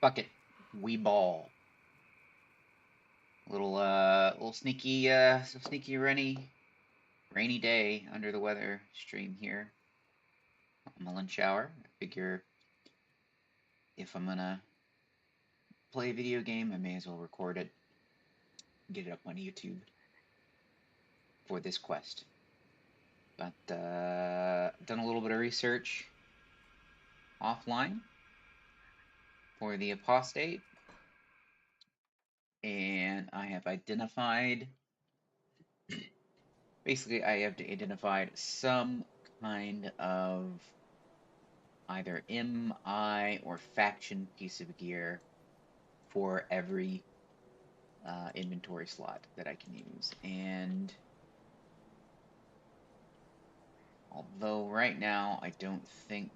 Bucket. We ball. Little sneaky, rainy day under the weather stream here on my lunch hour. I figure if I'm gonna play a video game, I may as well record it, get it up on YouTube for this quest. But done a little bit of research offline for the Apostate, and I have identified. Basically, I have identified some kind of either MI or faction piece of gear for every inventory slot that I can use. And although right now I don't think...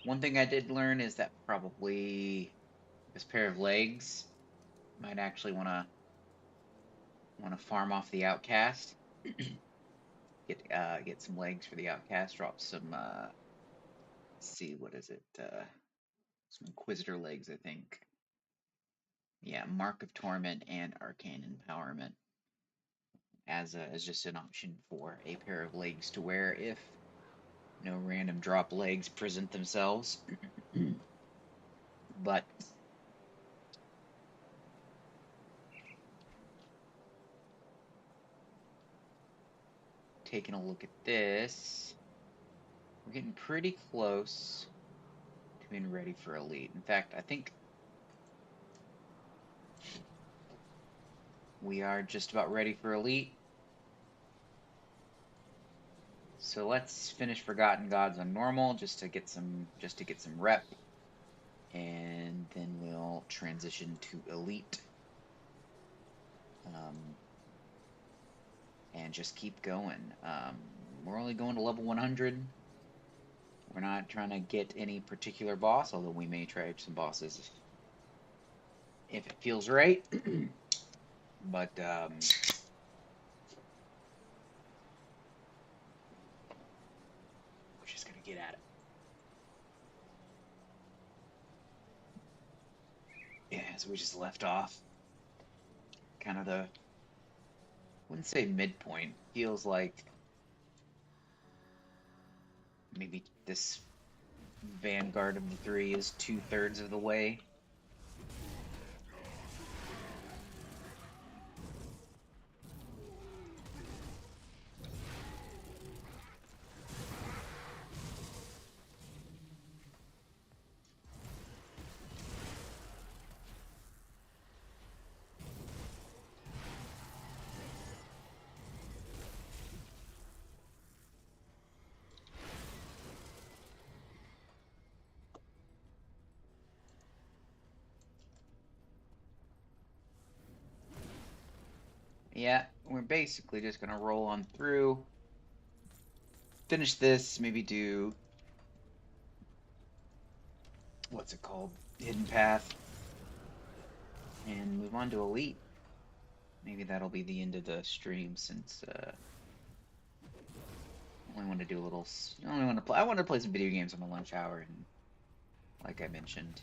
One thing I did learn is that probably this pair of legs might actually want to farm off the outcast. Get some legs for the outcast. Drop some. Let's see, what is it? Some Inquisitor legs, I think. Yeah, Mark of Torment and Arcane Empowerment as just an option for a pair of legs to wear if no random drop legs present themselves. But taking a look at this, we're getting pretty close to being ready for Elite. In fact, I think we are just about ready for Elite. So let's finish Forgotten Gods on normal just to get some rep, and then we'll transition to Elite, and just keep going. We're only going to level 100. We're not trying to get any particular boss, although we may try some bosses if it feels right. But we're just gonna get at it. Yeah, so we just left off. Kind of the, I wouldn't say midpoint. Feels like maybe this Vanguard of the Three is 2/3 of the way. Yeah, we're basically just gonna roll on through, finish this, maybe do, what's it called, Hidden Path, and move on to Elite. Maybe that'll be the end of the stream, since I only want to do a little. I want to play some video games on my lunch hour, and like I mentioned.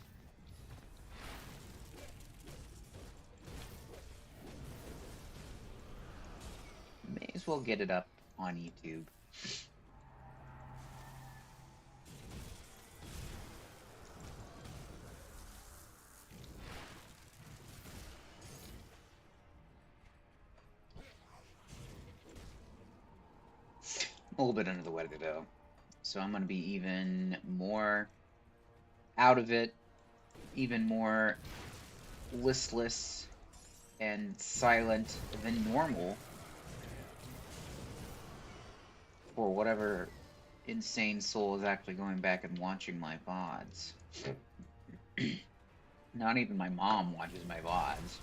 May as well get it up on YouTube. A little bit under the weather though, so I'm gonna be even more out of it, even more listless and silent than normal for whatever insane soul is actually going back and watching my VODs. Not even my mom watches my VODs.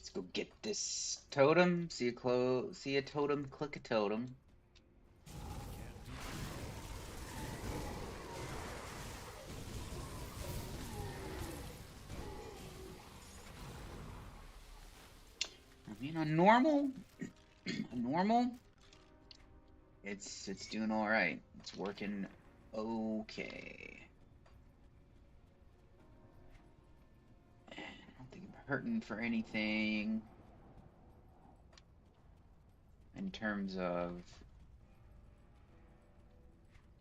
Let's go get this totem. See a totem, click a totem. I mean, on normal, it's doing all right. It's working okay. I don't think I'm hurting for anything in terms of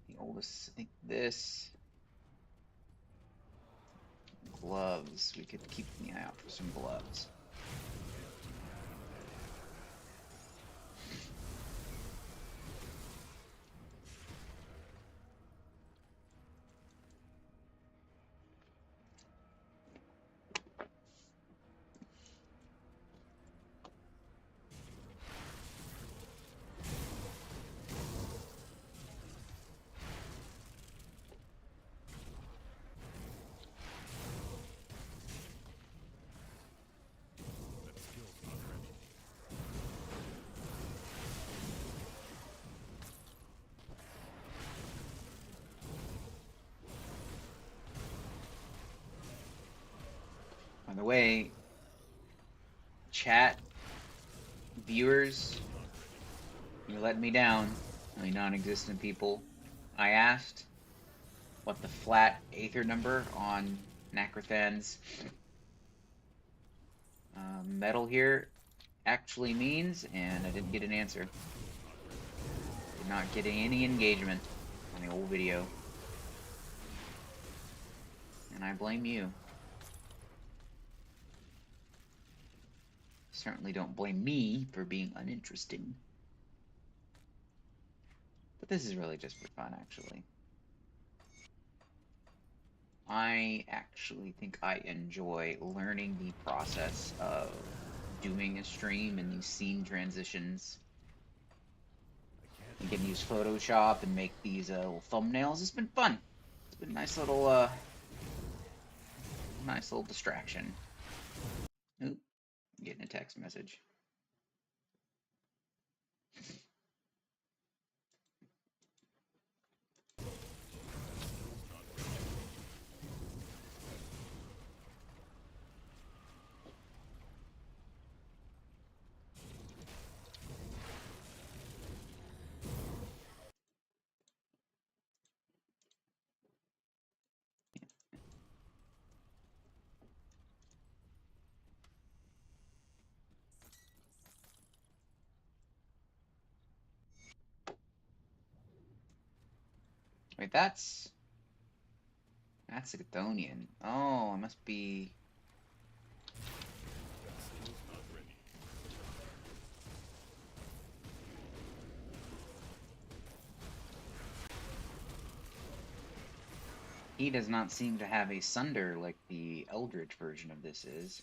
the oldest. I think this gloves. We could keep an eye out for some gloves. By the way, chat viewers, you let me down, only non-existent people. I asked what the flat Aether number on Nacrothan's metal here actually means, and I didn't get an answer. Did not get any engagement on the old video. And I blame you. Certainly don't blame me for being uninteresting. But this is really just for fun, actually. I actually think I enjoy learning the process of doing a stream and these scene transitions. You can use Photoshop and make these little thumbnails. It's been fun. It's been a nice little distraction. Oop, getting a text message. Wait, that's a Chthonian. Oh, it must be. He does not seem to have a sunder like the Eldritch version of this is.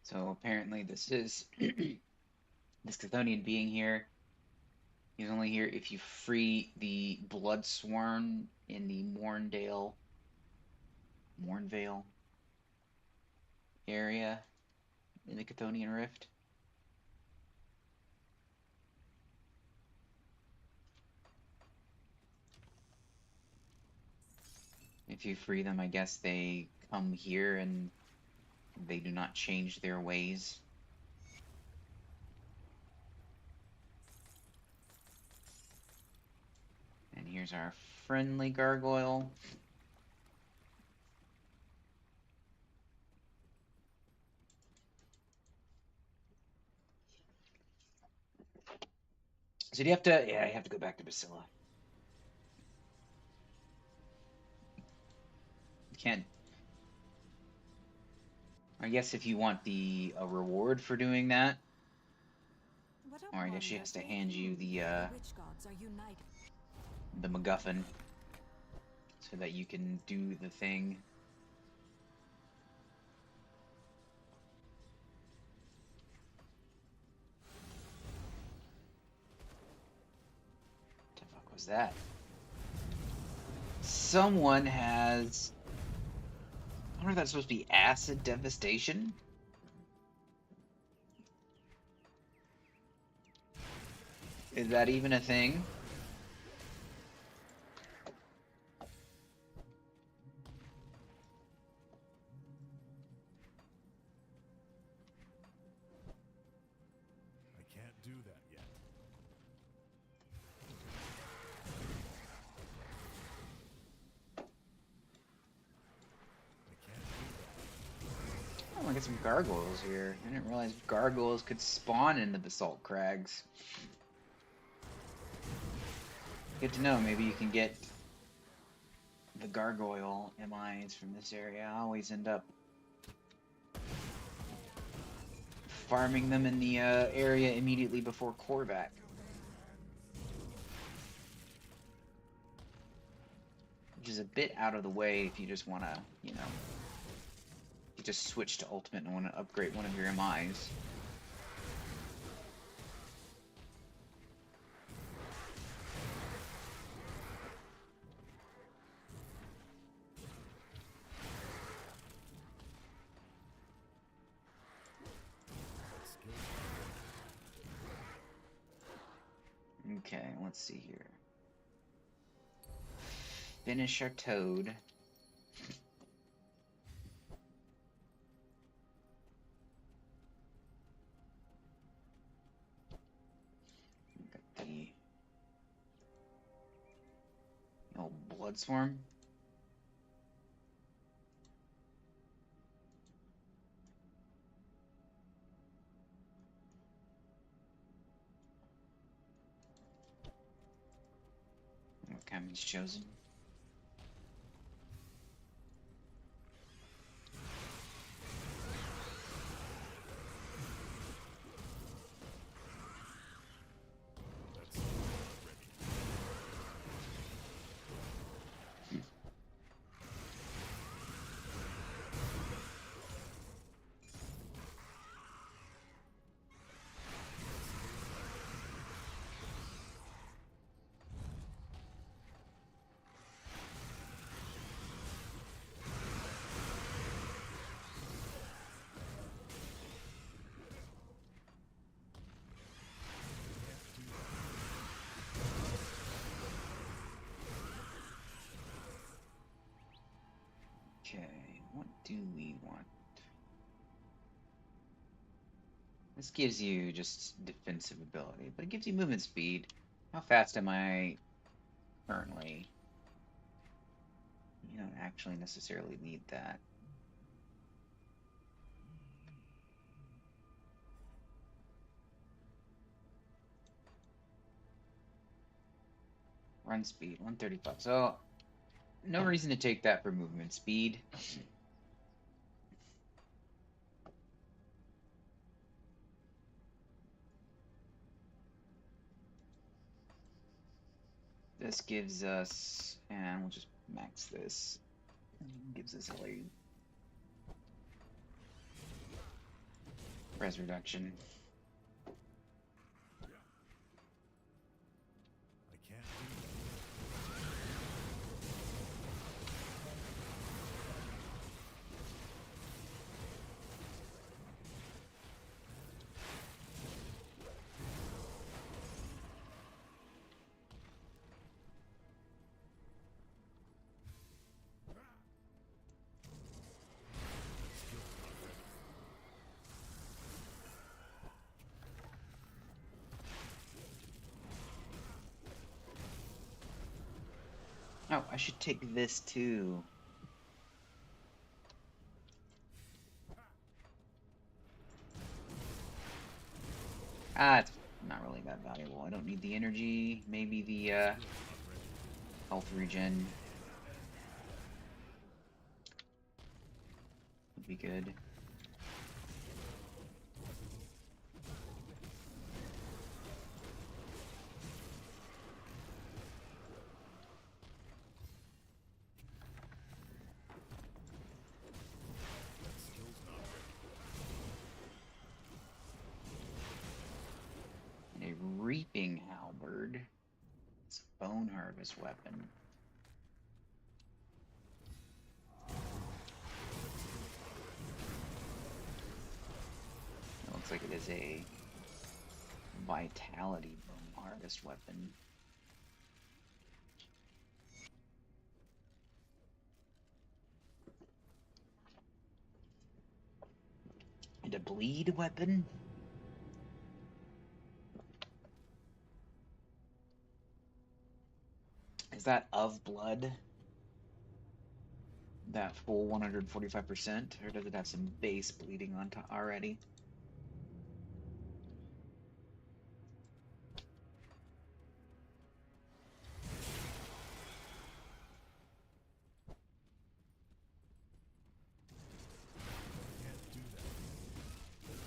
So apparently this is this Chthonian being here. He's only here if you free the Bloodsworn in the Mornvale area in the Chthonian Rift. If you free them, I guess they come here and they do not change their ways. And here's our friendly gargoyle. So do you have to, yeah, you have to go back to Basilla. You can't, I guess if you want the reward for doing that, or I guess she has to hand you the MacGuffin so that you can do the thing. What the fuck was that? Someone has... I wonder if that's supposed to be acid devastation? Is that even a thing? I can't do that yet. I can't do that. Oh, I got some gargoyles here. I didn't realize gargoyles could spawn in the basalt crags. Good to know. Maybe you can get the gargoyle MIs from this area. I always end up farming them in the area immediately before Korvac. Which is a bit out of the way if you just want to, you know, you just switch to Ultimate and want to upgrade one of your MIs. Okay, let's see here. Finish our toad. Got the old blood swarm. What kind is chosen? Okay, what do we want? This gives you just defensive ability, but it gives you movement speed. How fast am I currently? You don't actually necessarily need that. Run speed, 135. So, no reason to take that for movement speed. This gives us, and we'll just max this. Gives us a res reduction. I can't do that. Oh, I should take this too. Ah, it's not really that valuable. I don't need the energy. Maybe the health regen would be good. And a reaping halberd. It's a bone harvest weapon. Looks like it is a vitality bone harvest weapon. And a bleed weapon? Is that of blood? That full 145%? Or does it have some base bleeding on top already? Can't do that. I can't do that yet.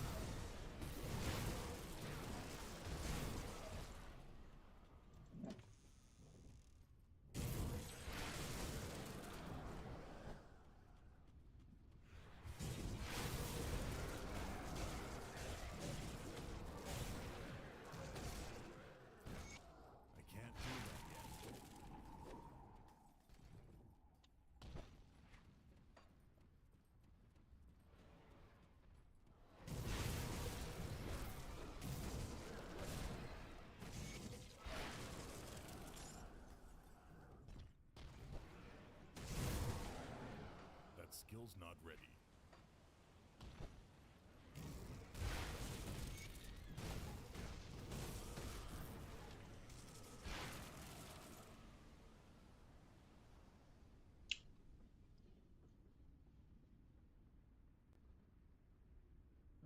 That skill's not ready.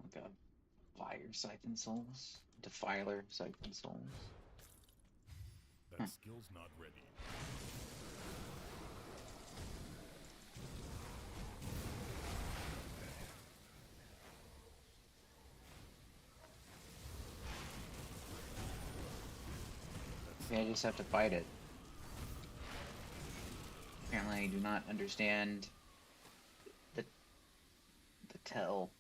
Like a fire siphon souls? Defiler siphon souls? That skill's not ready. Okay, I just have to fight it. Apparently I do not understand the tell.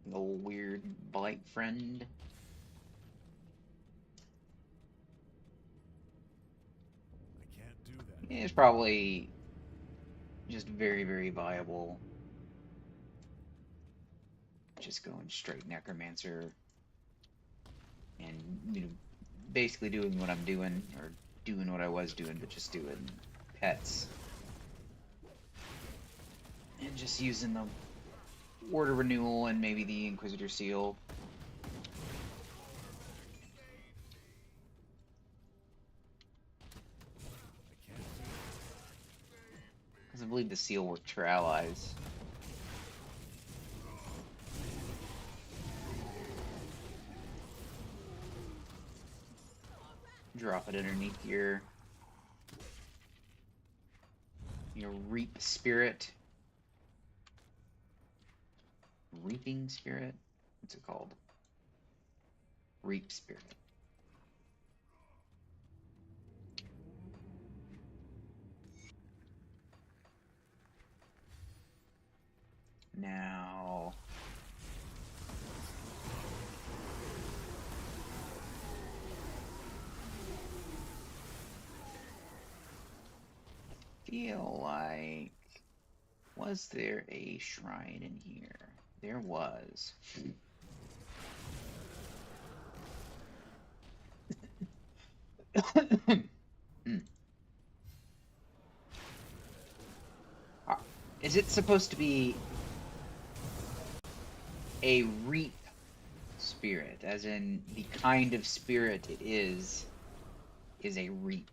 The old weird blight friend. I can't do that. It's probably just very, very viable. Just going straight necromancer and, you know, basically doing what I'm doing, or doing what I was doing, but just doing pets. And just using the Order Renewal and maybe the Inquisitor Seal. I can't do that. Because I believe the Seal worked for allies. Drop it underneath your Reap Spirit. Reaping Spirit? What's it called? Reap Spirit. Now... feel like... was there a shrine in here? There was. Is it supposed to be a reap spirit, as in the kind of spirit it is a reap?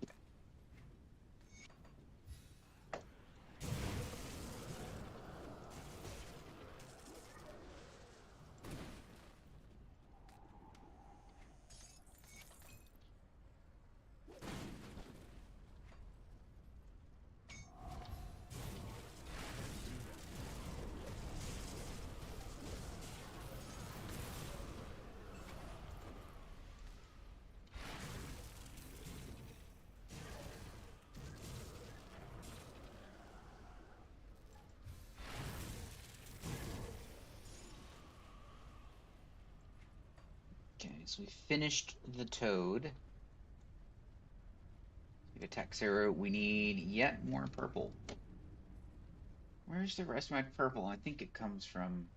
Okay, so we finished the toad. Attack Sarah, we need yet more purple. Where's the rest of my purple? I think it comes from...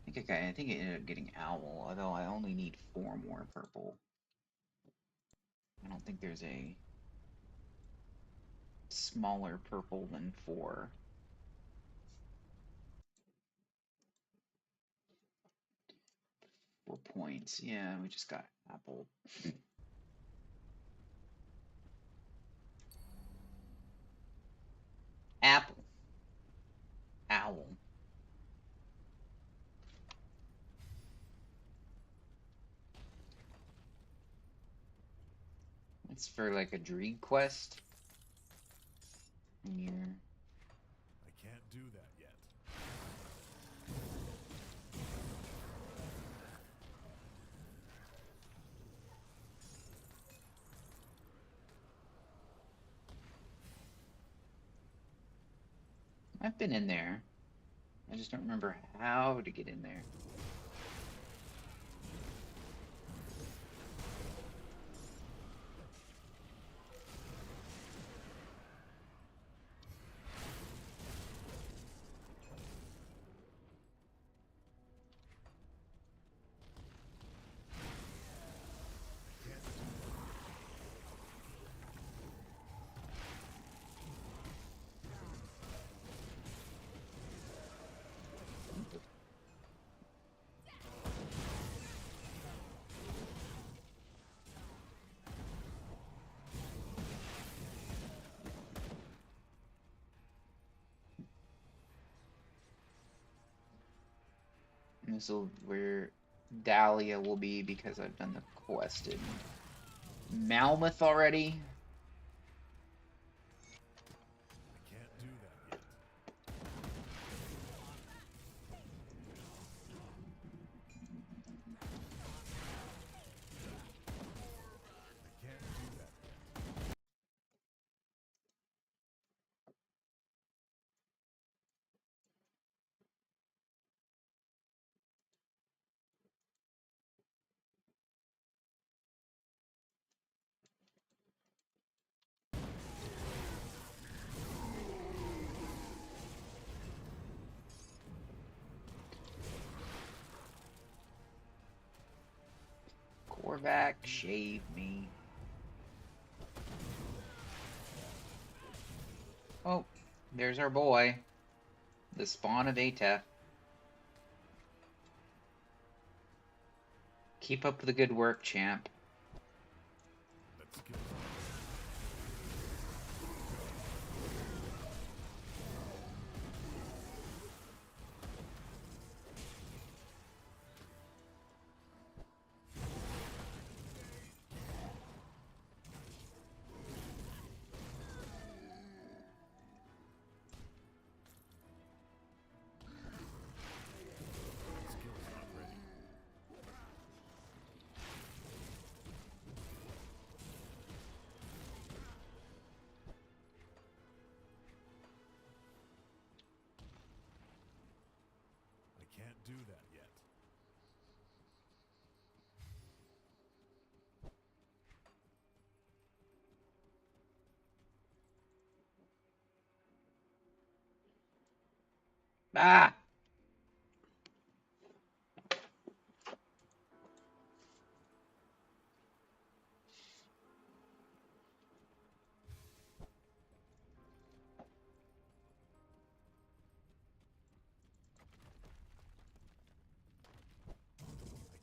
I think I ended up getting owl, although I only need 4 more purple. I don't think there's a smaller purple than 4. 4 points. Yeah, we just got apple. Apple. Owl. It's for like a Dreed quest. And you're... I can't do that yet. I've been in there. I just don't remember how to get in there. And this is where Dahlia will be because I've done the quest in Malmouth already. I can't do that yet. I can't do that yet. Korvac, shave me. Oh, there's our boy. The spawn of Atef. Keep up the good work, champ. Let's get skills not ready. I can't do that yet. Ah! I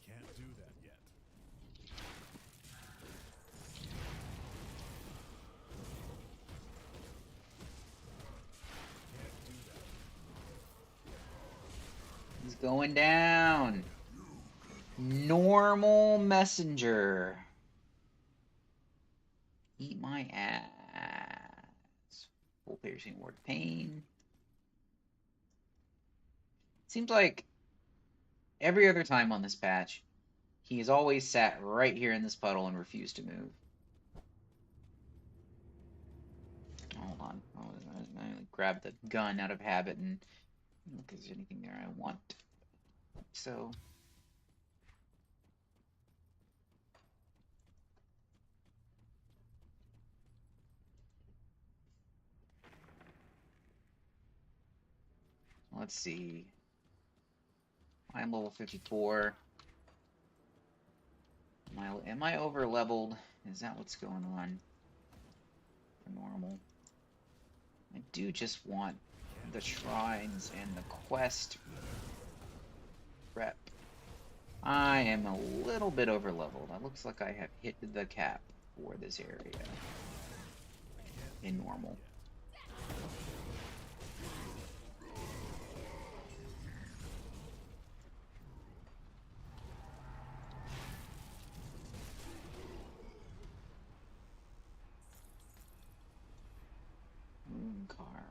can't do that yet. Can't do that. He's going down. Normal messenger. Eat my ass. Full piercing ward pain. Seems like every other time on this patch, he has always sat right here in this puddle and refused to move. Hold on. I grab the gun out of habit and look if there's anything there I want. So let's see. I'm level 54. Am I over leveled? Is that what's going on? For normal. I do just want the shrines and the quest rep. I am a little bit over leveled. It looks like I have hit the cap for this area in normal. Mooncar.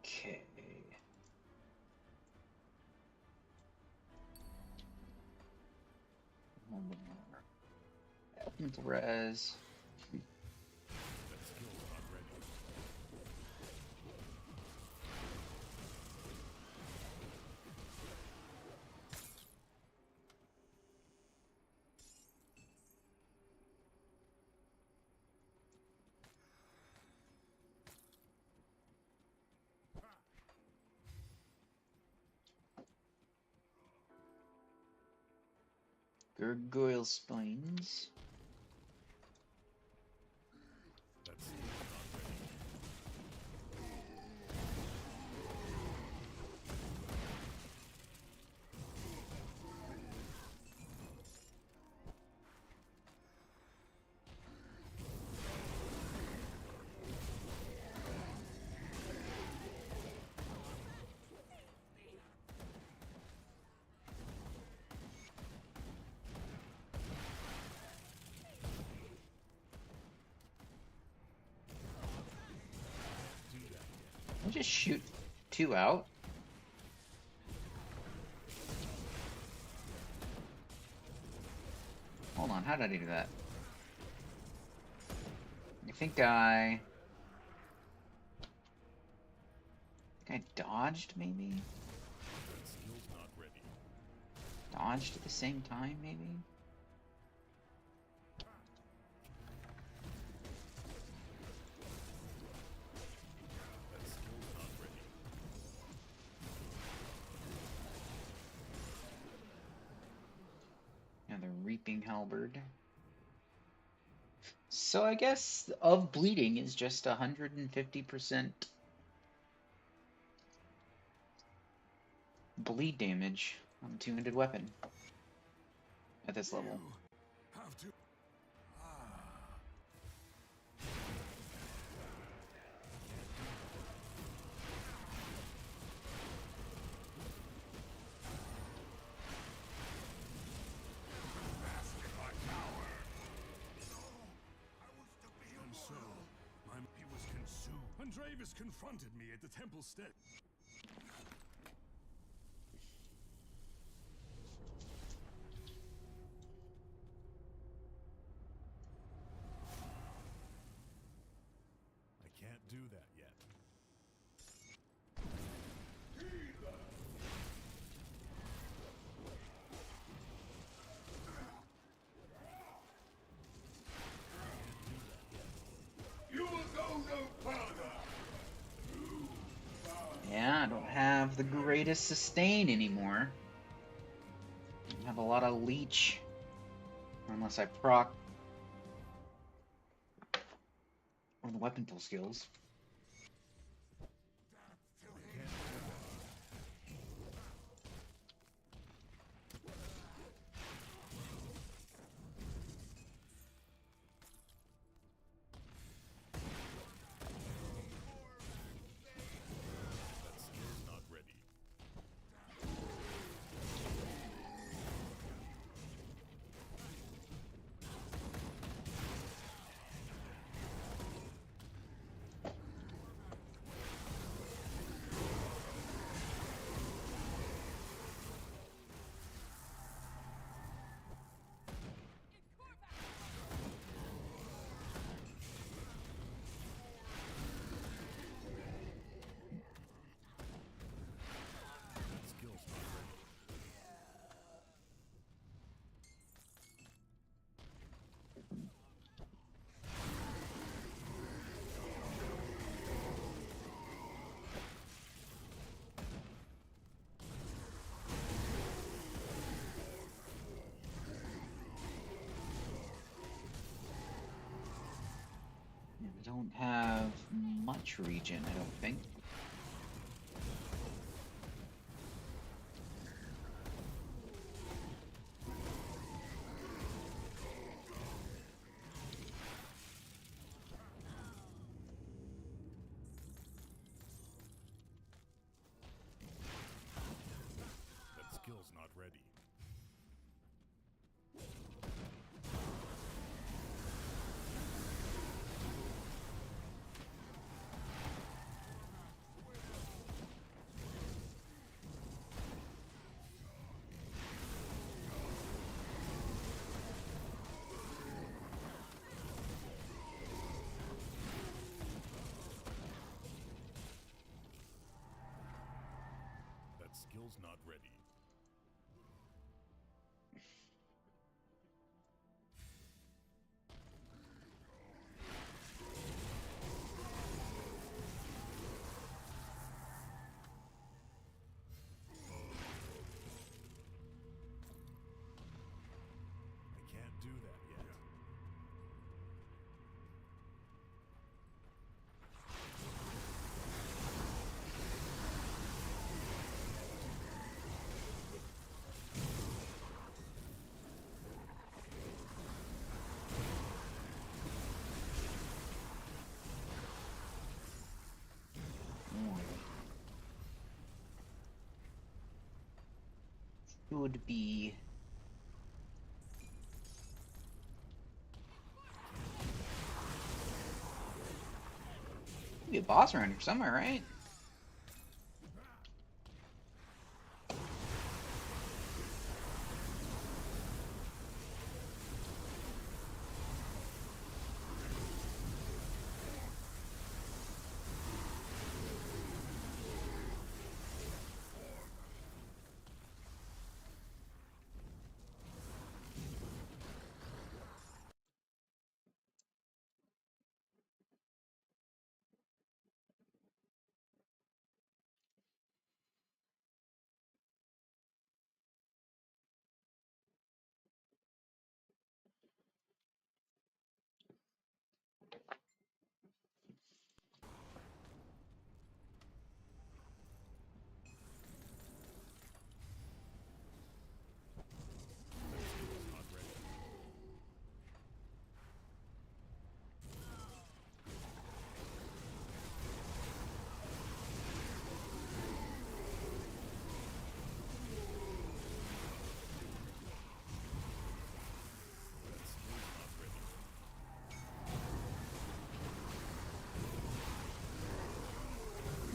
Okay. Elemental res. Gargoyle spines. I'll just shoot 2 out. Hold on, how did I do that? I think I dodged, maybe? Dodged at the same time, maybe? Another Reaping Halberd. So I guess of bleeding is just 150% bleed damage on a two-handed weapon at this level. Dravis confronted me at the temple steps. I can't do that yet. greatest sustain anymore. I have a lot of leech. Unless I proc one of the weapon pull skills. I don't have much regen, I don't think. That skill's not ready. That skill's not ready. I can't do that yet. Would be a boss around here somewhere, right?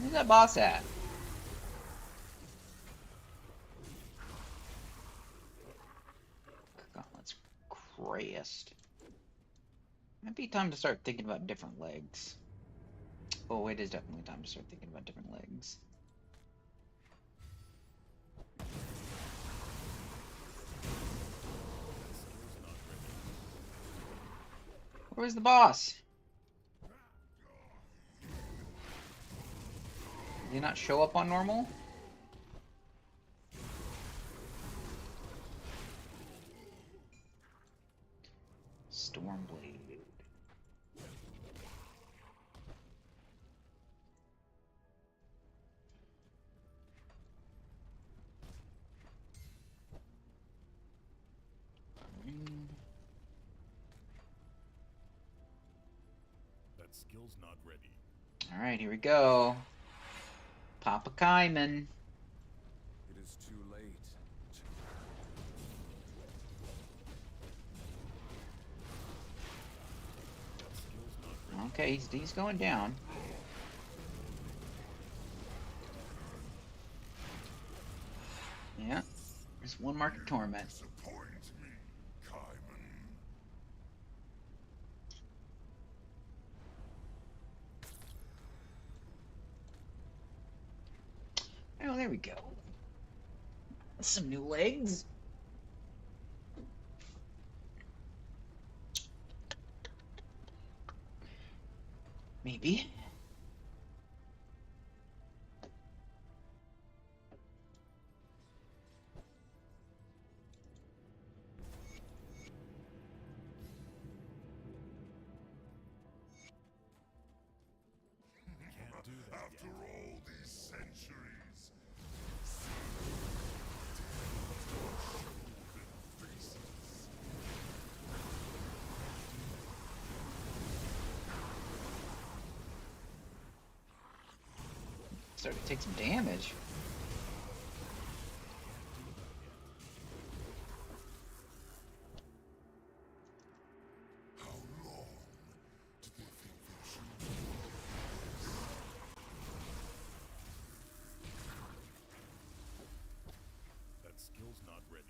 Where's that boss at? Gauntlet's Crayest. Might be time to start thinking about different legs. Oh, it is definitely time to start thinking about different legs. Where's the boss? Did he not show up on normal? Stormblade. That skill's not ready. All right, here we go. Papa Kaiman. It is too late. That skill's not ready. Okay, he's going down. Yeah, there's one mark of torment. Disappoint me, Kaiman. Oh, there we go. Some new legs. Maybe. Can't do that After yet. all these centuries, faces. Starting to take some damage. How long do they think they should That skill's not ready.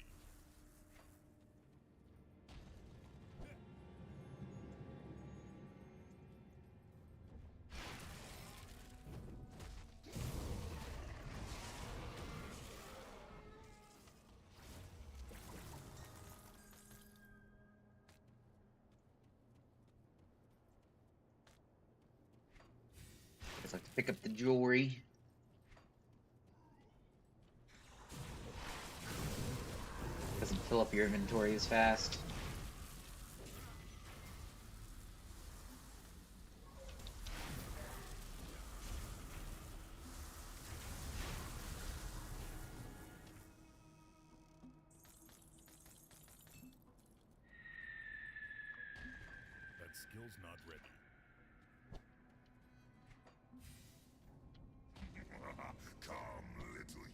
Just like to pick up the jewelry. Doesn't fill up your inventory as fast. That skill's not ready. come, little human?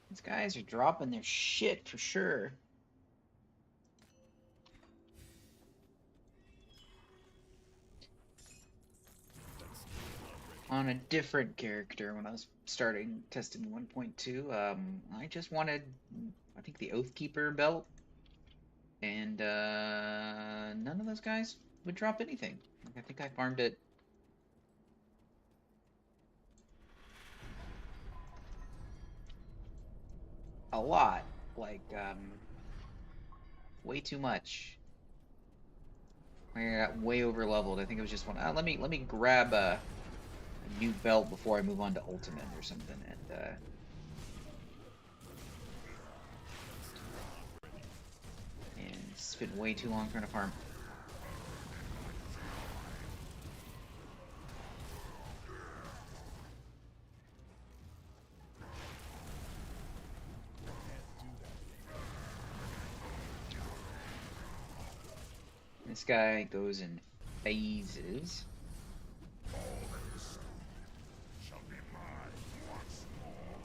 These guys are dropping their shit for sure. On a different character, when I was starting testing 1.2, I just wanted, I think, the Oathkeeper belt, and none of those guys would drop anything. Like, I think I farmed it a lot, like way too much. I got way over leveled. I think it was just one. Let me grab a new belt before I move on to Ultimate or something, and spent way too long trying to farm. This guy goes in phases. All that is stolen shall be mine once more.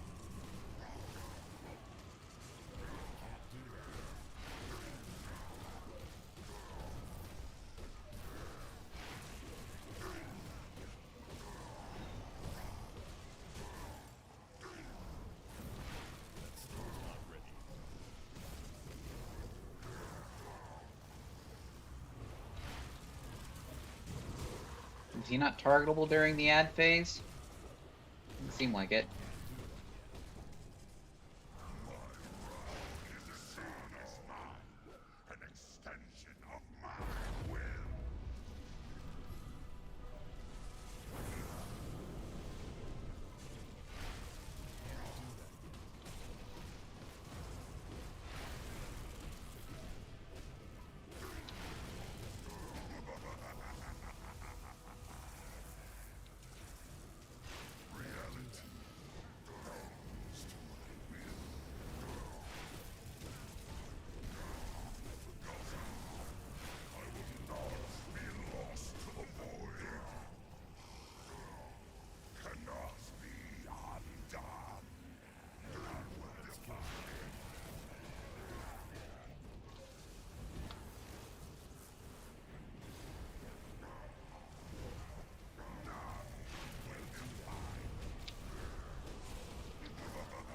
Is he not targetable during the ad phase? Doesn't seem like it. An extension of my will.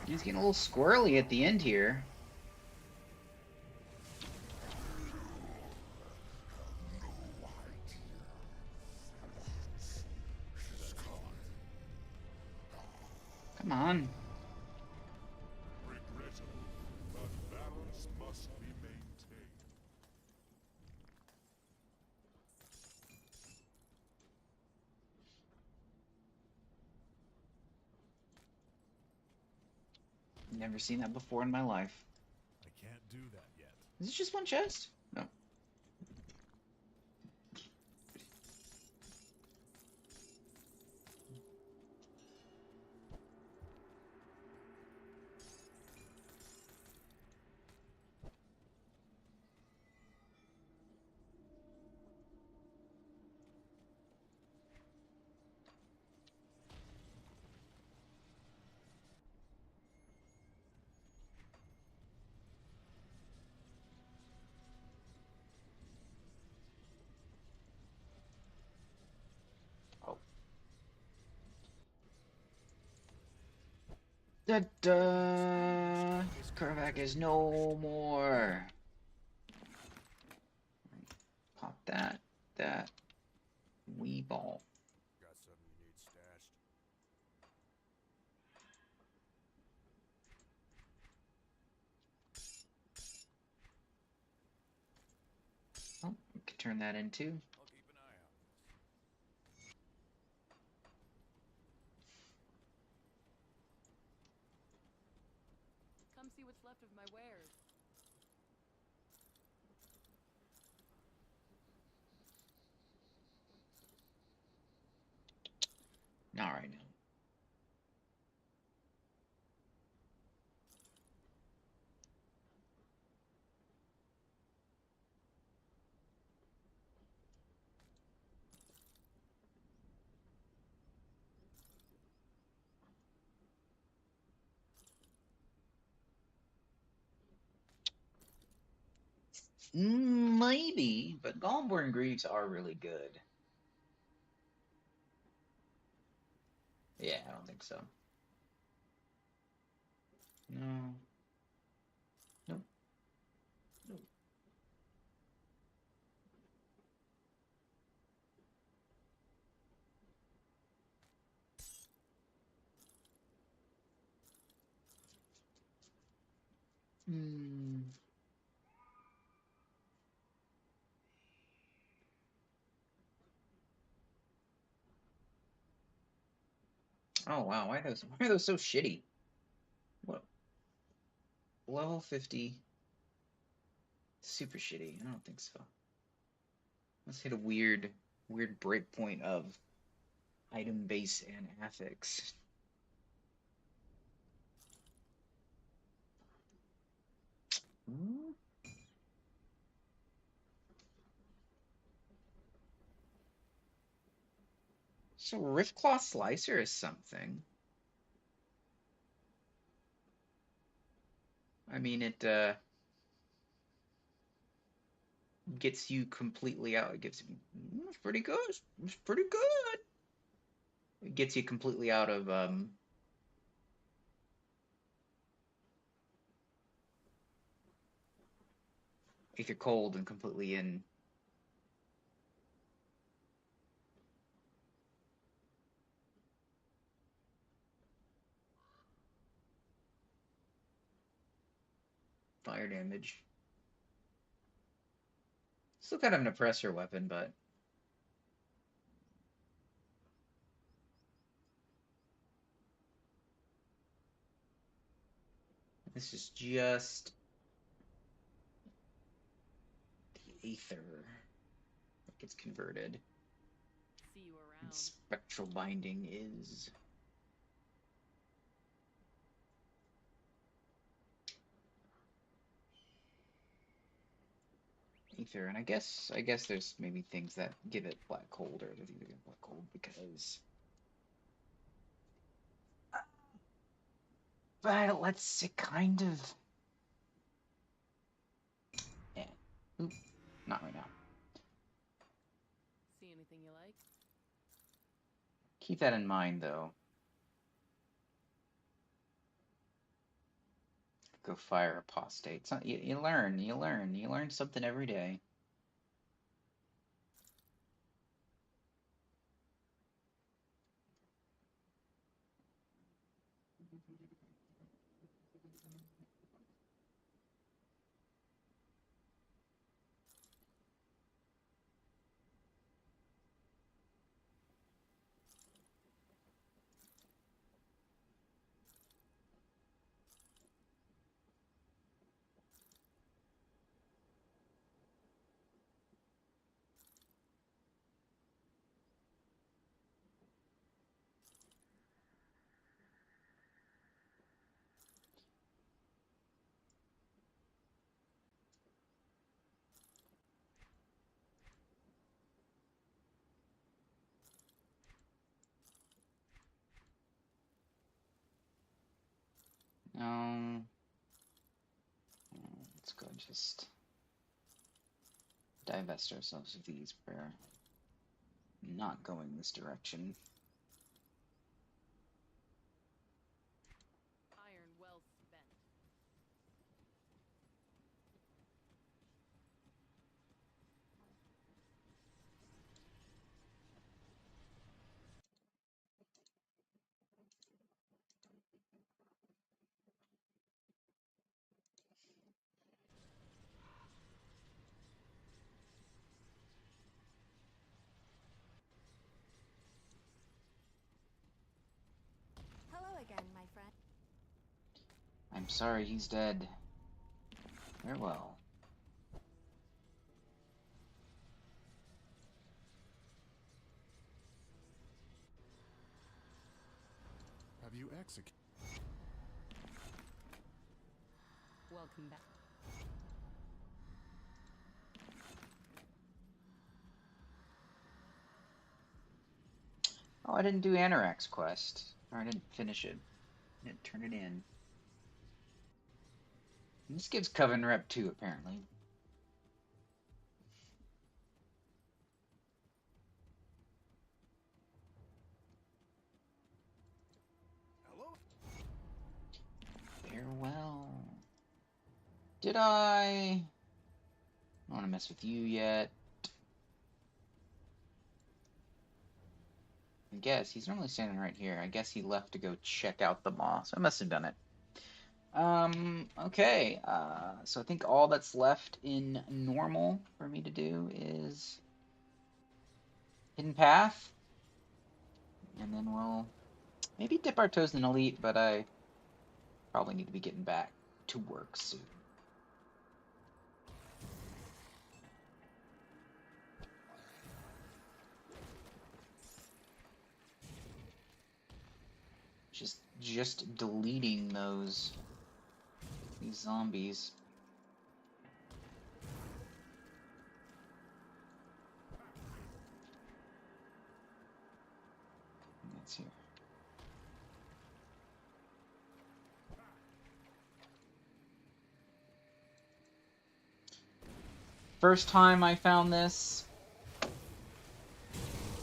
He's getting a little squirrely at the end here. Come on. Regrettable, but balance must be maintained. Never seen that before in my life. I can't do that yet. Is this just one chest? No. Oh. Da-da! Karvak is no more. Pop that. That. Wee ball. Got something you need stashed? Oh, we can turn that into. I'll keep an eye out. Come see what's left of my wares. Not right now. Maybe, but Gallborn Greaves are really good. Yeah, I don't think so. No. Nope. Nope. Hmm. Oh wow, why are those so shitty? What? Level 50. Super shitty. I don't think so. Let's hit a weird break point of item base and affix. Hmm? So Riftclaw Slicer is something. I mean, it gets you completely out. It gives it's pretty good. It's pretty good. It gets you completely out of if you're cold and completely in fire damage. Still kind of an oppressor weapon, but this is just the Aether that gets converted. See you around. And Spectral Binding is... Aether, and I guess there's maybe things that give it Black Cold, or other things that give it Black Cold, because... But it lets it kind of... Yeah. Oop. Not right now. See anything you like? Keep that in mind, though. Go fire Apostate. So you learn something every day. Let's go just divest ourselves of these. We're not going this direction. Iron well spent. Hello again, my friend. I'm sorry he's dead. Farewell. Have you executed? Welcome back. Oh, I didn't do Anorak's quest. Or I didn't finish it. I didn't turn it in. And this gives Coven Rep 2, apparently. Hello? Farewell. Did I don't want to mess with you yet. I guess he's normally standing right here. I guess he left to go check out the maw, so I must have done it. Okay, so I think all that's left in normal for me to do is Hidden Path, and then we'll maybe dip our toes in Elite, but I probably need to be getting back to work soon. Just deleting these zombies. That's here. First time I found this,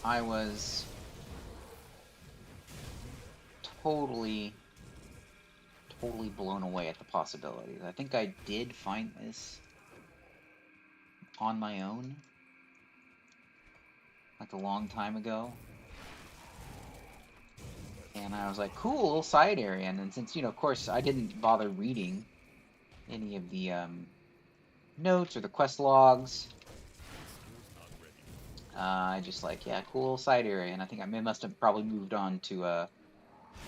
I was totally blown away at the possibilities. I think I did find this on my own, like a long time ago. And I was like, cool, little side area. And then since, of course, I didn't bother reading any of the notes or the quest logs. I just like, yeah, cool side area, and I think I must have probably moved on to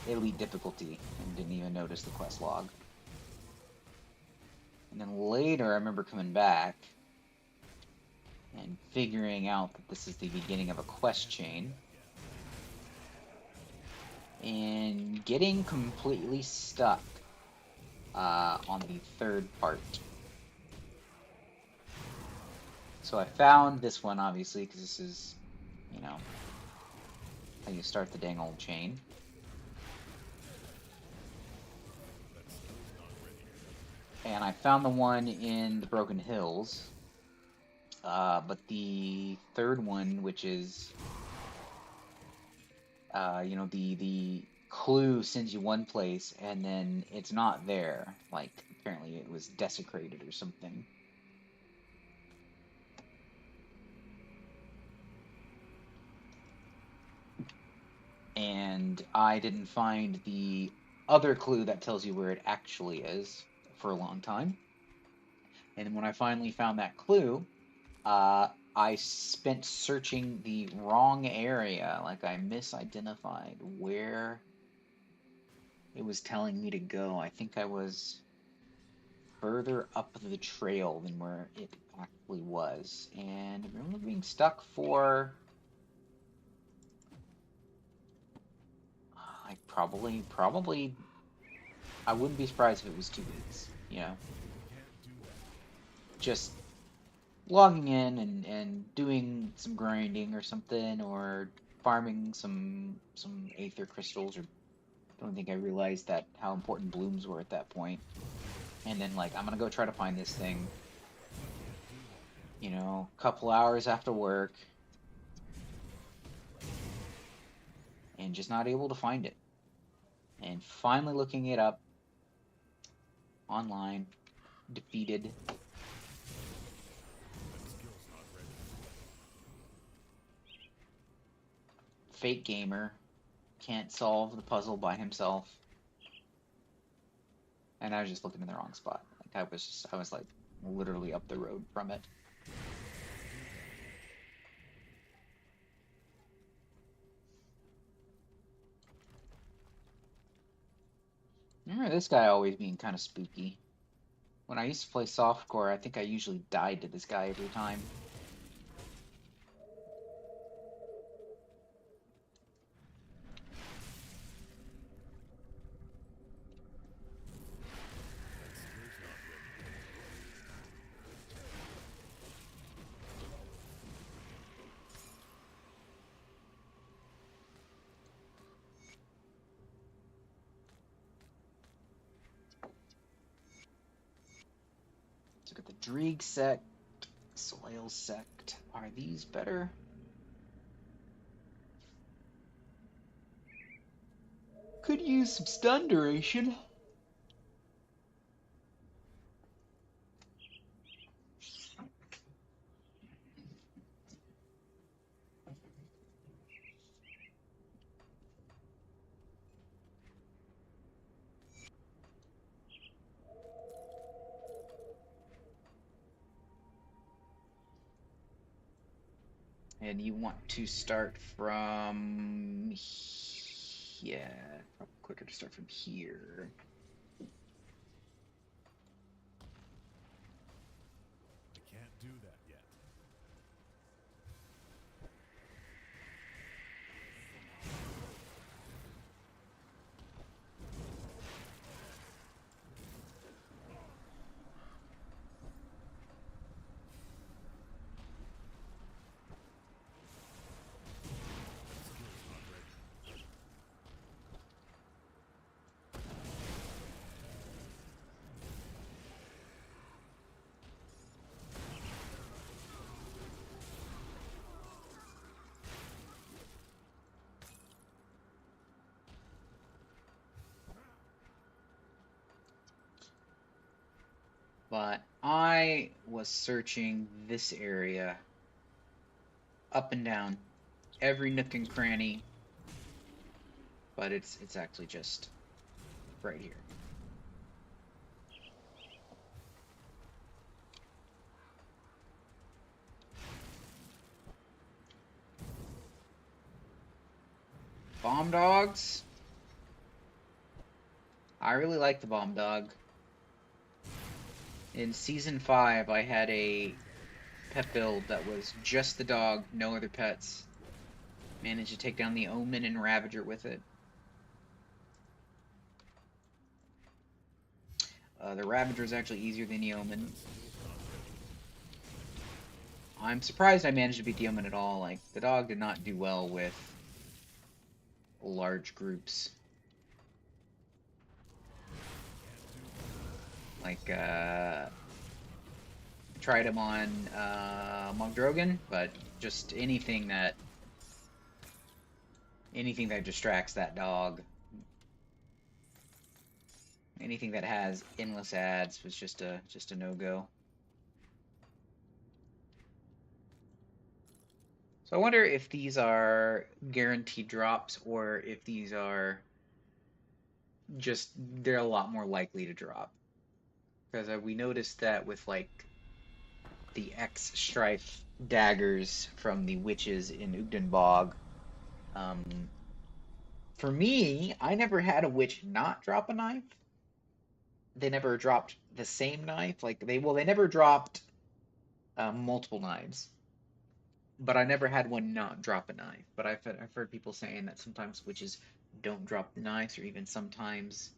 elite difficulty and didn't even notice the quest log. And then later, I remember coming back and figuring out that this is the beginning of a quest chain and getting completely stuck on the third part. So I found this one, obviously, because this is, you know, how you start the dang old chain. And I found the one in the Broken Hills. But the third one, which is, you know, the clue sends you one place, and then it's not there. Like, apparently it was desecrated or something. And I didn't find the other clue that tells you where it actually is for a long time. And when I finally found that clue, I spent searching the wrong area. Like, I misidentified where it was telling me to go. I think I was further up the trail than where it actually was. And I remember being stuck for like probably I wouldn't be surprised if it was 2 weeks, you know. Just logging in and doing some grinding or something, or farming some aether crystals, or I don't think I realized that how important blooms were at that point. And then like, I'm gonna go try to find this thing, you know, a couple hours after work, and just not able to find it. And finally looking it up online, defeated. Fake gamer, can't solve the puzzle by himself. And I was just looking in the wrong spot. Like, I was like literally up the road from it. I remember this guy always being kind of spooky. When I used to play softcore, I think I usually died to this guy every time. Let's look at the Dreeg sect, Soil sect. Are these better? Could use some stun duration. And you want to start from, yeah, probably quicker to start from here. I can't do that yet. But I was searching this area up and down, every nook and cranny, but it's actually just right here. Bomb dogs. I really like the bomb dog. In season 5, I had a pet build that was just the dog, no other pets. Managed to take down the Omen and Ravager with it. The Ravager is actually easier than the Omen. I'm surprised I managed to beat the Omen at all. Like, the dog did not do well with large groups. Like, tried him on Monk Drogon, but just anything that distracts that dog, anything that has endless ads was just a no-go. So I wonder if these are guaranteed drops or if these are just, they're a lot more likely to drop. Because we noticed that with like the X Strife daggers from the witches in Ugdenbog, for me, I never had a witch not drop a knife. They never dropped the same knife. Like they never dropped multiple knives. But I never had one not drop a knife. But I've heard people saying that sometimes witches don't drop the knives, or even sometimes,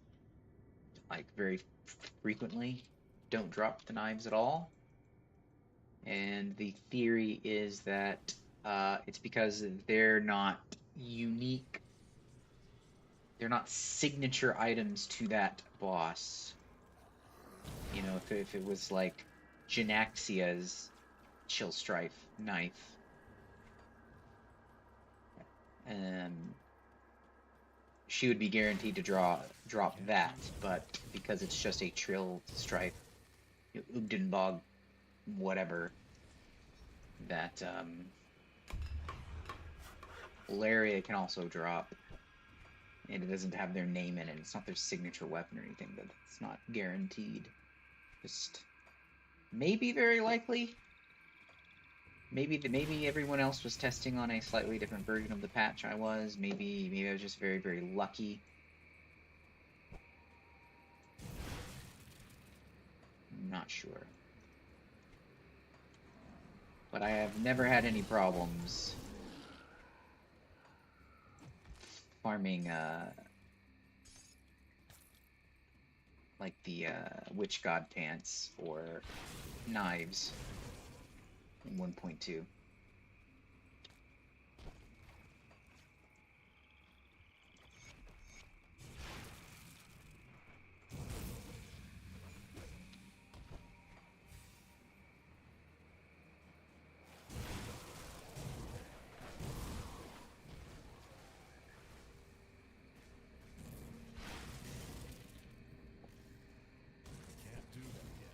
like very frequently, don't drop the knives at all. And the theory is that it's because they're not unique. They're not signature items to that boss. You know, if it was like Janaxia's Chill Strife knife, she would be guaranteed to drop that, but because it's just a Trill Strife, Ugdenbog, whatever, that Laria can also drop, and it doesn't have their name in it. It's not their signature weapon or anything, but it's not guaranteed. Just maybe very likely. Maybe everyone else was testing on a slightly different version of the patch I was. Maybe I was just very, very lucky. I'm not sure. But I have never had any problems farming like the Witch God pants or knives in 1.2. Can't do that yet.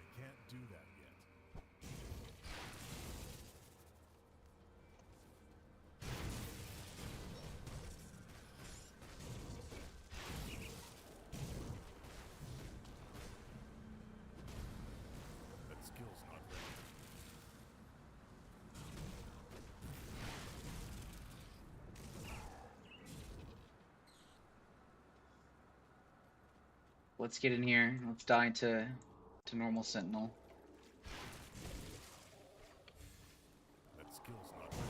I can't do that yet. That skill's not ready. Let's get in here. Let's die to normal Sentinel. That skill's not ready.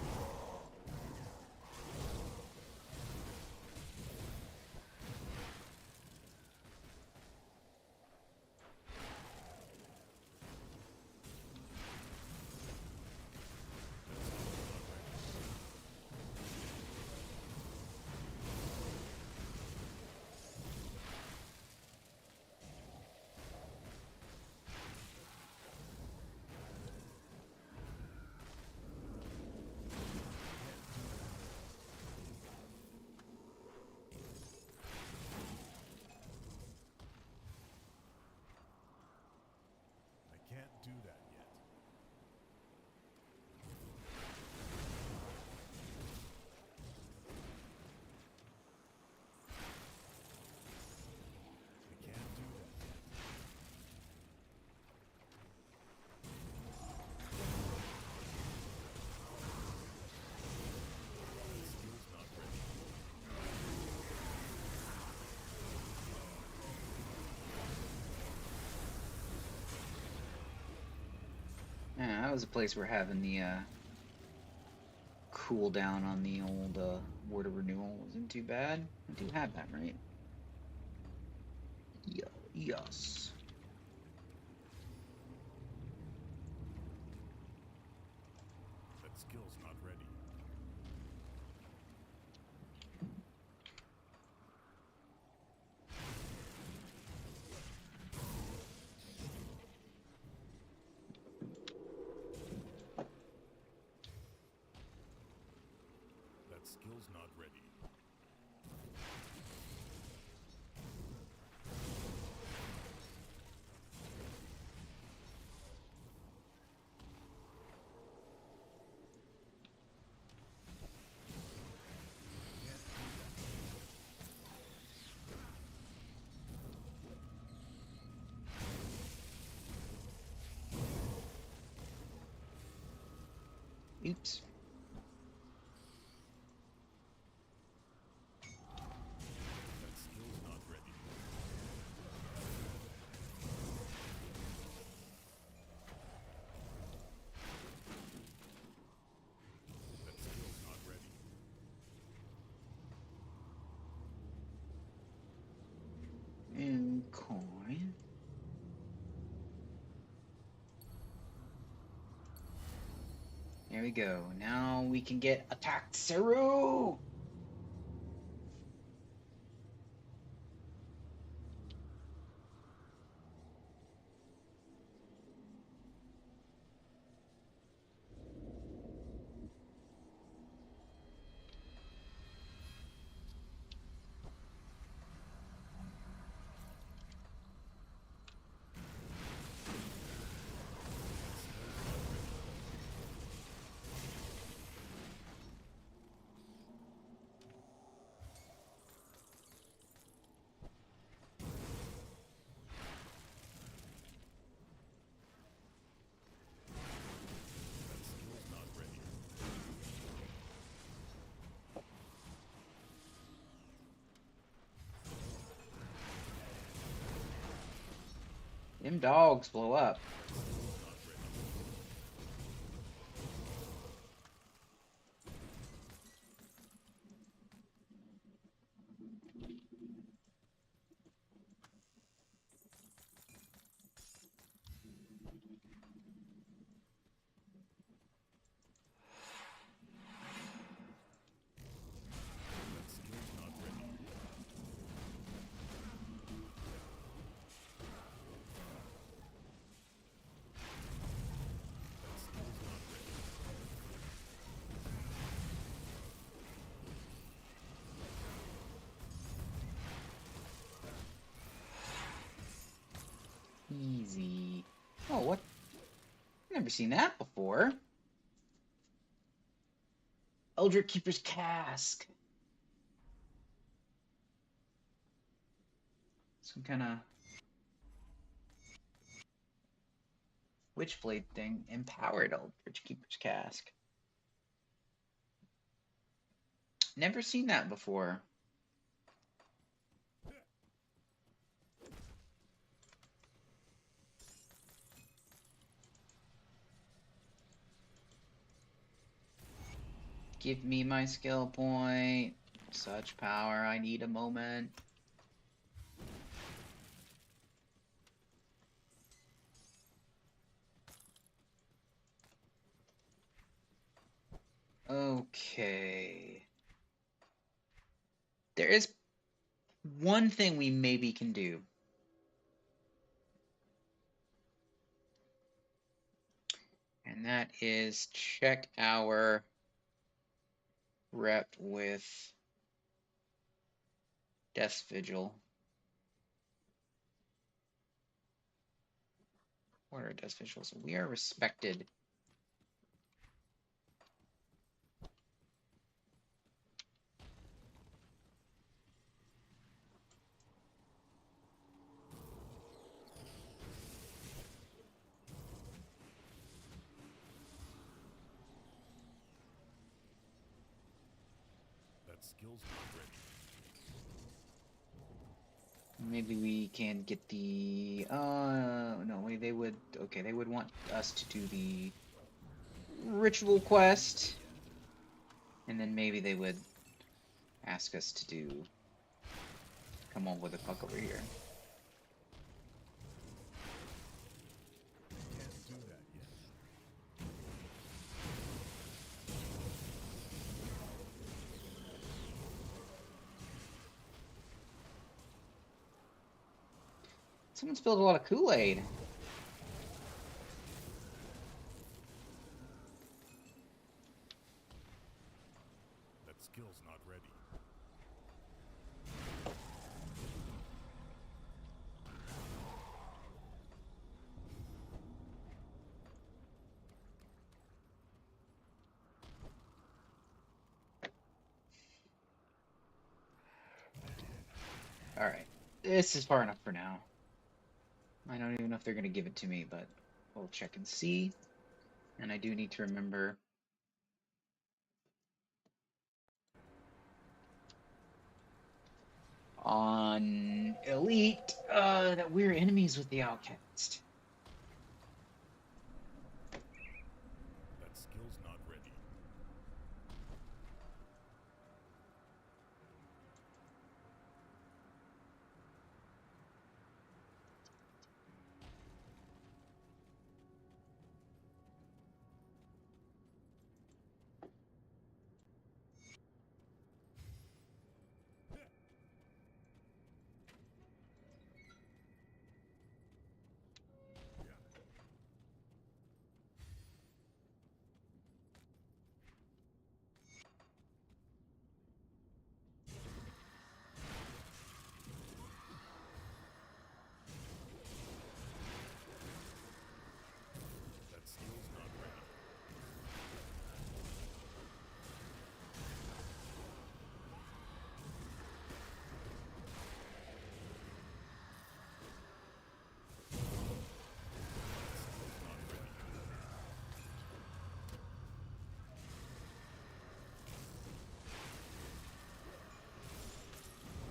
was a place we're having the cooldown on the old word of renewal. Wasn't too bad. I do have that, right? Yeah, yes. That skill's not ready. That skill's not ready. Oops. That skill's not ready. That skill's not ready. And coin. There we go. Now we can get attacked, Saru! That skill's not ready. Them dogs blow up. Skill's not ready. That skill's not ready. That skill's not ready. Easy. Oh, what? Never seen that before. Eldritch Keeper's Cask. Some kind of Witchblade thing. Empowered Eldritch Keeper's Cask. Never seen that before. Give me my skill point. Such power, I need a moment. Okay. There is one thing we maybe can do. And that is check our rep with Death's Vigil. What are Death's Vigils? We are respected. That skill's not ready. Maybe we can get the no wait, they would, okay, they would want us to do the ritual quest, and then maybe they would ask us to do. Come on with the fuck over here. Can't do that yet. Someone spilled a lot of Kool-Aid. That skill's not ready. Alright. This is far enough for now. I don't even know if they're going to give it to me, but we'll check and see. And I do need to remember on Elite that we're enemies with the Outcast. That skill's not ready. That skill's not ready.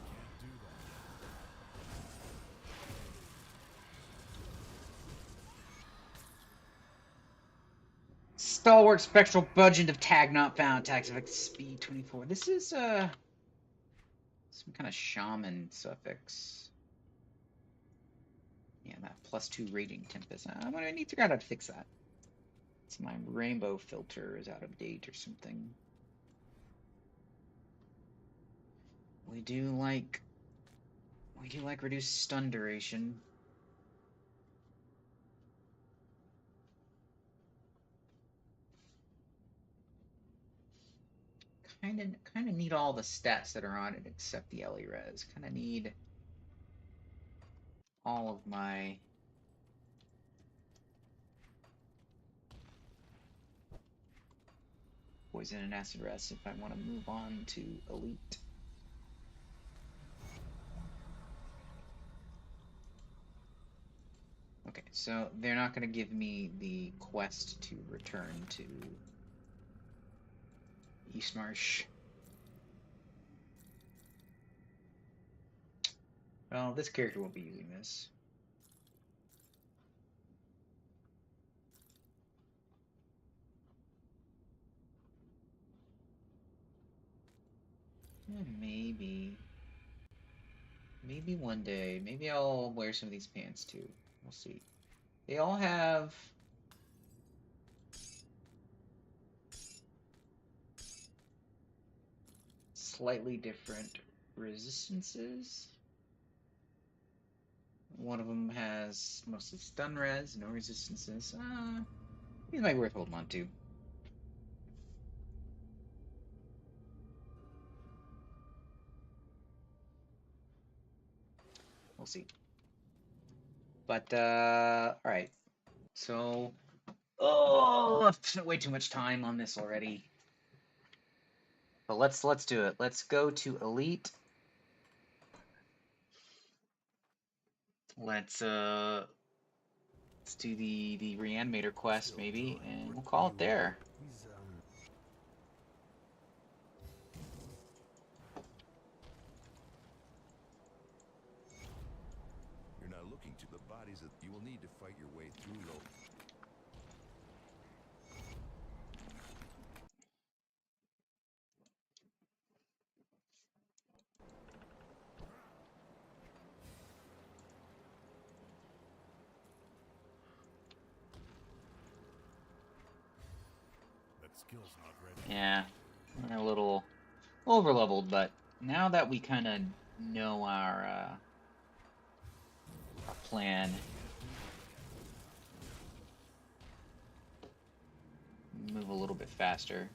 Can't do that. Stalwart Spectral Budget of Tag Not Found. Tax effect speed 24. This is some kind of shaman suffix. Yeah, that +2 rating Tempest. I'm gonna need to figure out how to fix that. It's my rainbow filter is out of date or something. We do like reduced stun duration. Kind of need all the stats that are on it except the LE res. Kind of need all of my poison and acid res if I want to move on to elite. Okay, so they're not going to give me the quest to return to Eastmarsh. Well, this character won't be using this. Maybe one day. Maybe I'll wear some of these pants too. We'll see. They all have slightly different resistances. One of them has mostly stun res, no resistances. These might be worth holding on to. We'll see. But alright. So I've spent way too much time on this already. But let's do it. Let's go to Elite. Let's do the reanimator quest maybe, and we'll call it there. You're not looking to the bodies that you will need to fight your way through those. skill's not ready. Yeah, we're a little over leveled, but now that we kind of know our plan, move a little bit faster.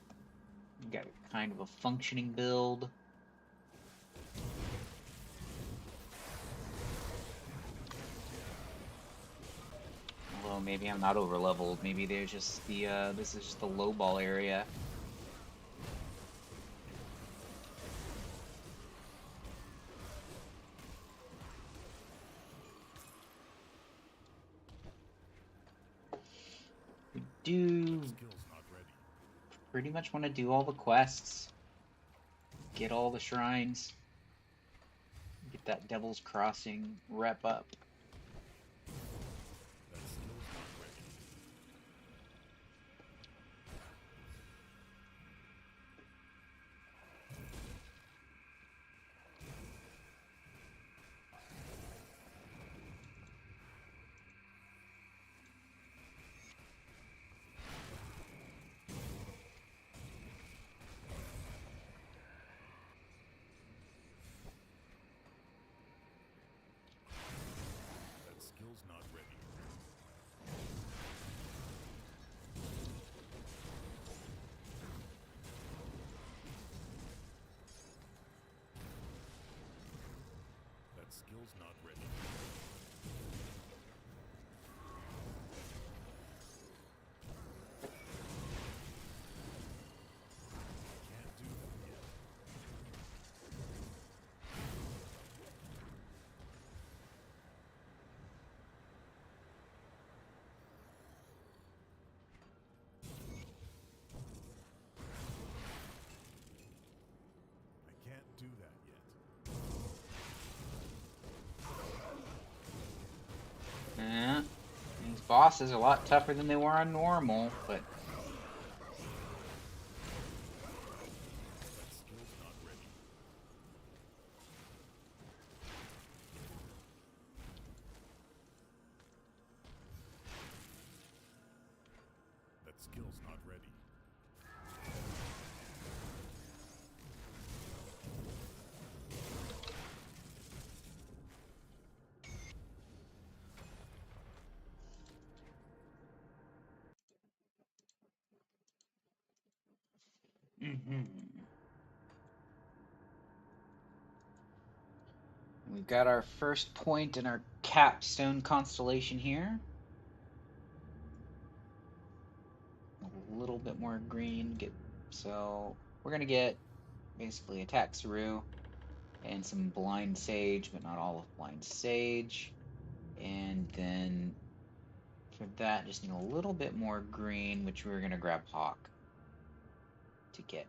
We got kind of a functioning build. Although maybe I'm not over leveled. Maybe there's just the this is just the low ball area. We do Skill's not ready. pretty much want to do all the quests, get all the shrines, get that Devil's Crossing rep up. That skill's not ready. That skill's not ready. That skill's not ready. Can't do that yet. I can't do that yet. Yeah, these bosses are a lot tougher than they were on normal, but That skill's not ready. That skill's not ready. we've got our first point in our capstone constellation here. A little bit more green. So we're gonna get basically attack through and some blind sage, but not all of blind sage. And then for that, just need a little bit more green, which we're gonna grab Hawk to get.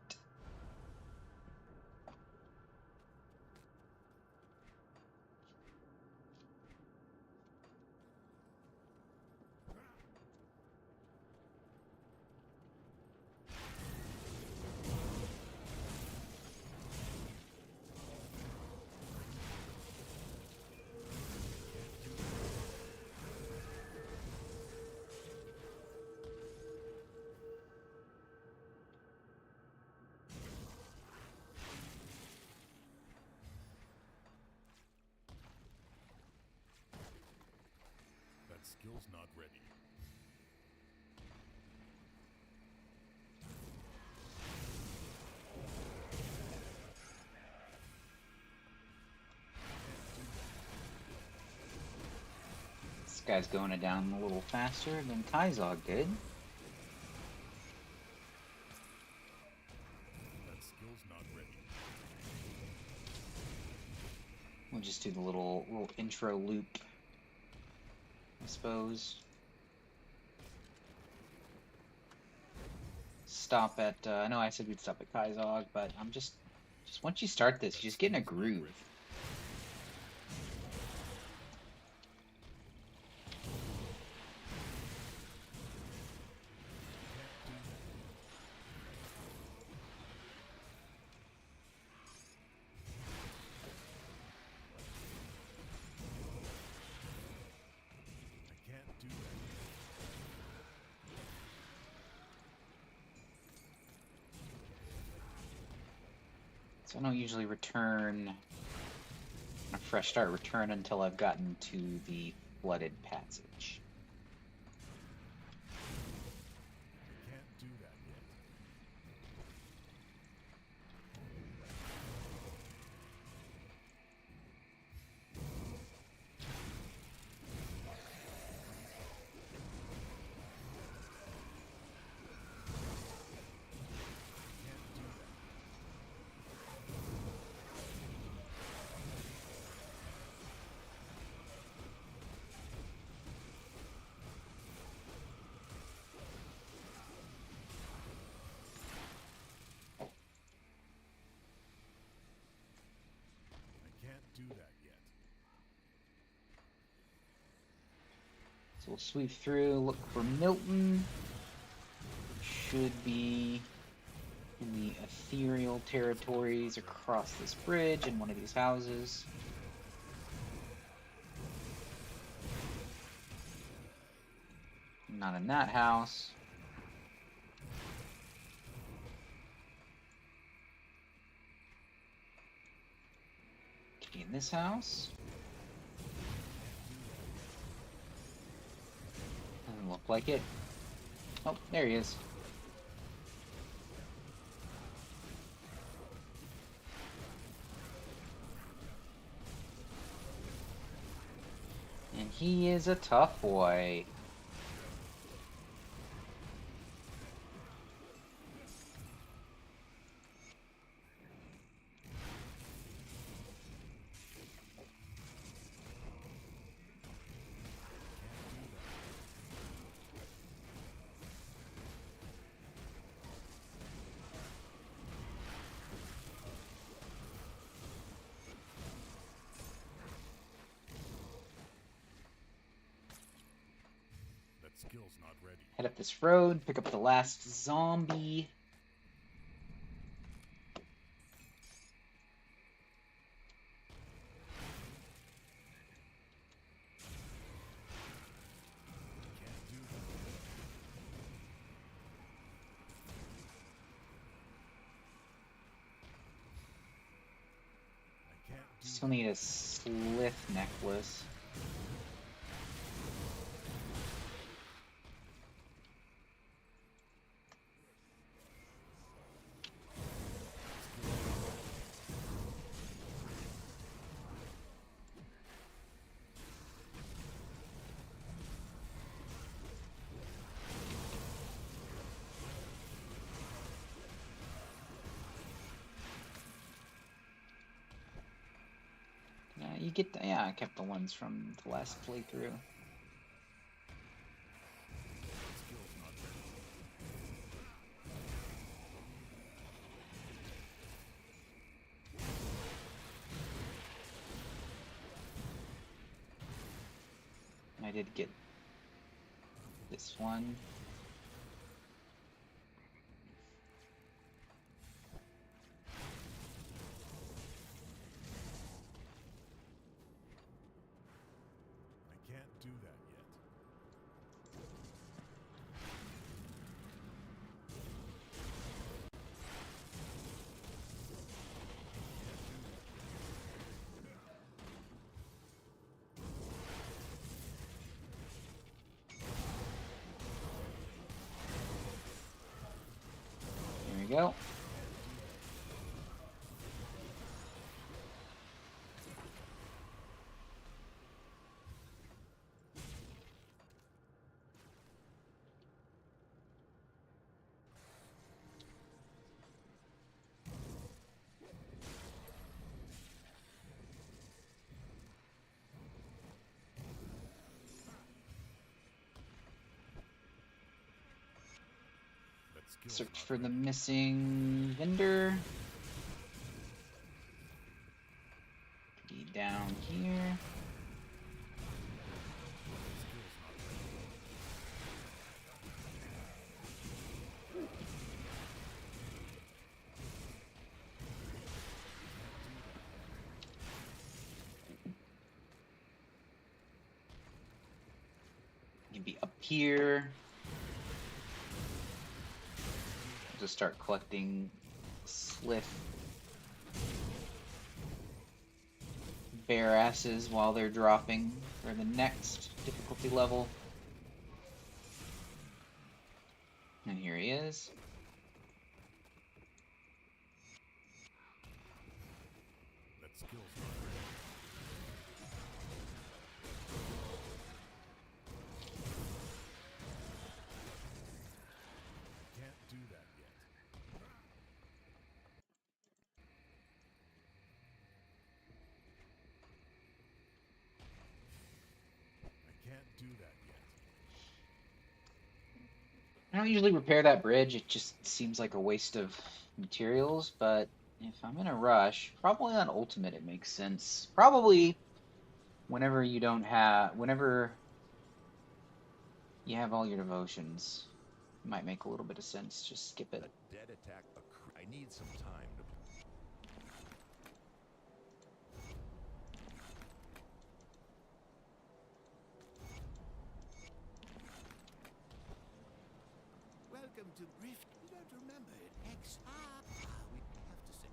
That skill's not ready. This guy's going it down a little faster than Kaizog did. That skill's not ready. We'll just do the little intro loop, I suppose. Stop at, I know I said we'd stop at Kaizog, but I'm just once you start this, you just get in a groove. I can't do that yet. So I don't usually return a fresh start, return until I've gotten to the flooded passage. I can't do that yet. I can't do that yet. So we'll sweep through, look for Milton. Should be in the ethereal territories across this bridge in one of these houses. Not in that house. Could be in this house. Doesn't look like it. Oh, there he is. And he is a tough boy. That skill's not ready. Head up this road, pick up the last zombie. Can't do that. I can't do Still that. need a slith necklace. Yeah, you get the, yeah, I kept the ones from the last playthrough. Skill's not ready. I did get this one. I can't do that yet. There we go. That skill's Search not for the ready. missing vendor. Be down here. Skill's not ready. You can be up here. Just start collecting slith bare asses while they're dropping for the next difficulty level. And here he is. That skill's not ready. Can't do that yet. I can't do that yet. I don't usually repair that bridge, it just seems like a waste of materials, but if I'm in a rush, probably on ultimate it makes sense. Probably whenever you have all your devotions, it might make a little bit of sense. Just skip it. A dead attack. I need some time to. Welcome to Rift. You don't remember it. X. We have to say.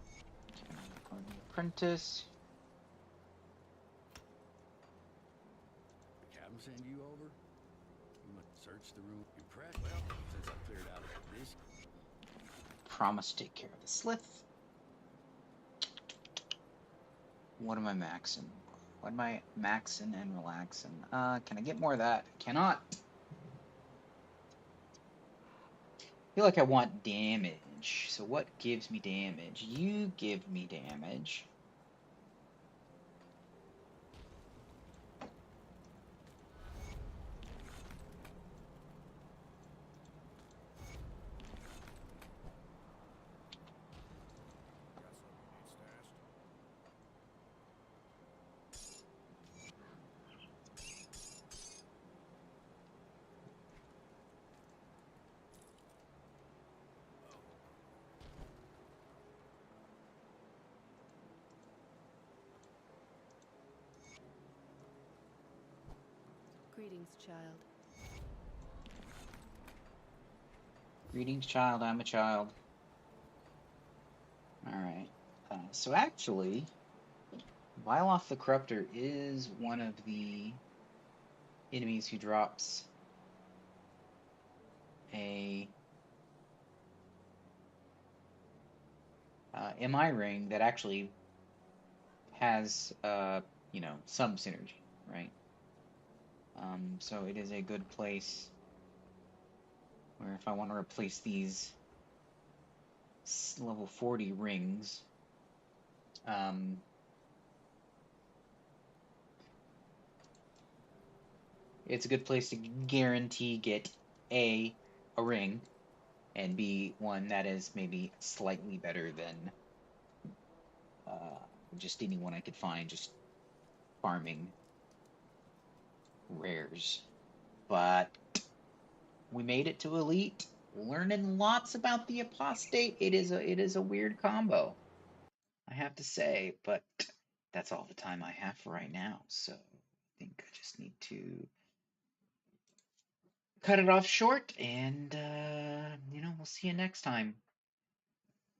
Apprentice. The captain send you over? You must search the room. Impressed? Well, since I cleared out this. Promise to take care of the slith. What am I maxing? What am I maxing and relaxing? Can I get more of that? Cannot. I feel like I want damage. So what gives me damage? You give me damage. Got something you need stashed? Greetings, child. Greetings, child. I'm a child. Alright. So actually, Viloth the Corruptor is one of the enemies who drops a MI ring that actually has, some synergy, right? So it is a good place where if I want to replace these level 40 rings, it's a good place to guarantee get a ring, and B, one that is maybe slightly better than just anyone I could find just farming rares. But we made it to Elite, learning lots about the Apostate. It is a weird combo, I have to say, but that's all the time I have for right now. So I think I just need to cut it off short, and we'll see you next time.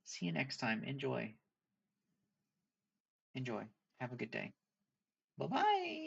See you next time. Enjoy. Have a good day. Bye bye.